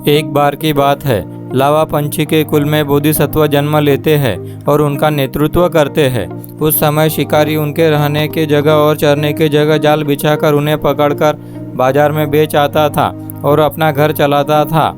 एक बार की बात है, लावा पंछी के कुल में बोधिसत्व जन्म लेते हैं और उनका नेतृत्व करते हैं। उस समय शिकारी उनके रहने की जगह और चरने की जगह जाल बिछाकर उन्हें पकड़कर बाजार में बेच आता था और अपना घर चलाता था।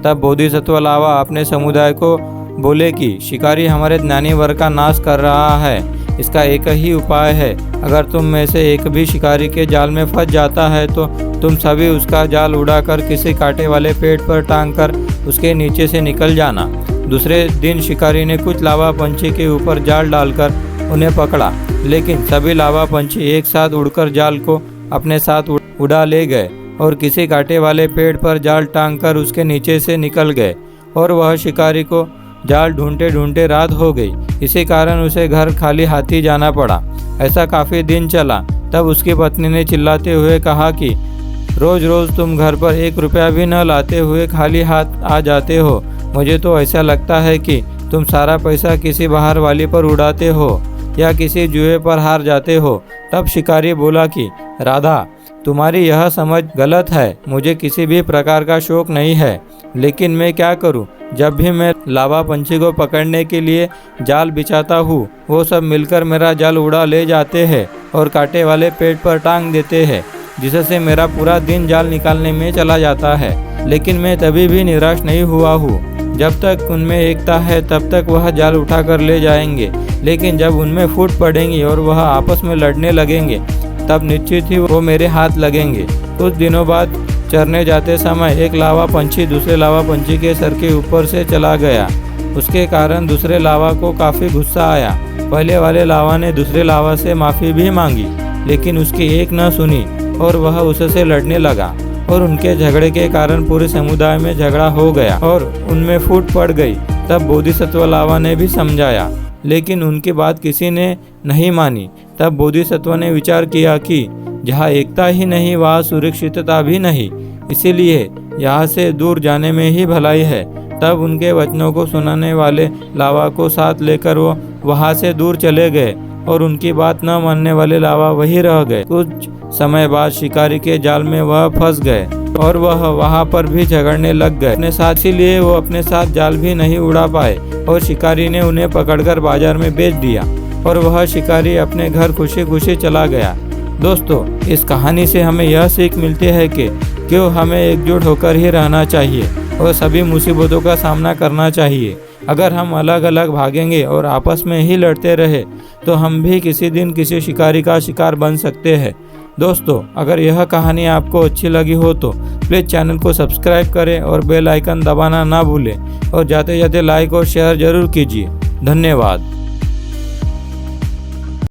तब बोधिसत्व लावा अपने समुदाय को बोले कि शिकारी हमारे ज्ञानी वर्ग का नाश कर रहा है। इसका एक ही उपाय है, अगर तुम में से एक भी शिकारी के जाल में फंस जाता है तो तुम सभी उसका जाल उड़ाकर किसी कांटे वाले पेड़ पर टांग कर उसके नीचे से निकल जाना। दूसरे दिन शिकारी ने कुछ लावा पंछी के ऊपर जाल डालकर उन्हें पकड़ा, लेकिन सभी लावा पंछी एक साथ उड़कर जाल को अपने साथ उड़ा ले गए और किसी कांटे वाले पेड़ पर जाल टांग कर उसके नीचे से निकल गए और वह शिकारी को जाल ढूंढते ढूंढते रात हो गई। इसी कारण उसे घर खाली हाथ ही जाना पड़ा। ऐसा काफ़ी दिन चला। तब उसकी पत्नी ने चिल्लाते हुए कहा कि रोज़ रोज़ तुम घर पर 1 रुपया भी न लाते हुए खाली हाथ आ जाते हो। मुझे तो ऐसा लगता है कि तुम सारा पैसा किसी बाहर वाली पर उड़ाते हो या किसी जुए पर हार जाते हो। तब शिकारी बोला कि राधा, तुम्हारी यह समझ गलत है। मुझे किसी भी प्रकार का शौक नहीं है, लेकिन मैं क्या करूं? जब भी मैं लावा पंछी को पकड़ने के लिए जाल बिछाता हूँ, वो सब मिलकर मेरा जाल उड़ा ले जाते हैं और कांटे वाले पेड़ पर टांग देते हैं, जिससे मेरा पूरा दिन जाल निकालने में चला जाता है। लेकिन मैं तभी भी निराश नहीं हुआ हूँ। जब तक उनमें एकता है तब तक वह जाल उठा कर ले जाएंगे, लेकिन जब उनमें फूट पड़ेंगी और वह आपस में लड़ने लगेंगे तब निश्चित ही वो मेरे हाथ लगेंगे। कुछ दिनों बाद चरने जाते समय एक लावा पंछी दूसरे लावा पंछी के सर के ऊपर से चला गया। उसके कारण दूसरे लावा को काफ़ी गुस्सा आया। पहले वाले लावा ने दूसरे लावा से माफ़ी भी मांगी, लेकिन उसकी एक न सुनी और वह उससे लड़ने लगा और उनके झगड़े के कारण पूरे समुदाय में झगड़ा हो गया और उनमें फूट पड़ गई। तब बोधिसत्व लावा ने भी समझाया, लेकिन उनकी बात किसी ने नहीं मानी। तब बोधिसत्व ने विचार किया कि जहाँ एकता ही नहीं वहाँ सुरक्षितता भी नहीं, इसीलिए यहाँ से दूर जाने में ही भलाई है। तब उनके वचनों को सुनाने वाले लावा को साथ लेकर वो वहाँ से दूर चले गए और उनकी बात न मानने वाले लावा वहीं रह गए। कुछ समय बाद शिकारी के जाल में वह फंस गए और वह वहाँ पर भी झगड़ने लग गए अपने साथ, इसीलिए वो अपने साथ जाल भी नहीं उड़ा पाए और शिकारी ने उन्हें पकड़कर बाजार में बेच दिया और वह शिकारी अपने घर खुशी खुशी चला गया। दोस्तों, इस कहानी से हमें यह सीख मिलती है कि क्यों हमें एकजुट होकर ही रहना चाहिए और सभी मुसीबतों का सामना करना चाहिए। अगर हम अलग अलग भागेंगे और आपस में ही लड़ते रहे तो हम भी किसी दिन किसी शिकारी का शिकार बन सकते हैं। दोस्तों, अगर यह कहानी आपको अच्छी लगी हो तो प्लीज़ चैनल को सब्सक्राइब करें और बेल आइकन दबाना ना भूलें और जाते जाते लाइक और शेयर ज़रूर कीजिए। धन्यवाद।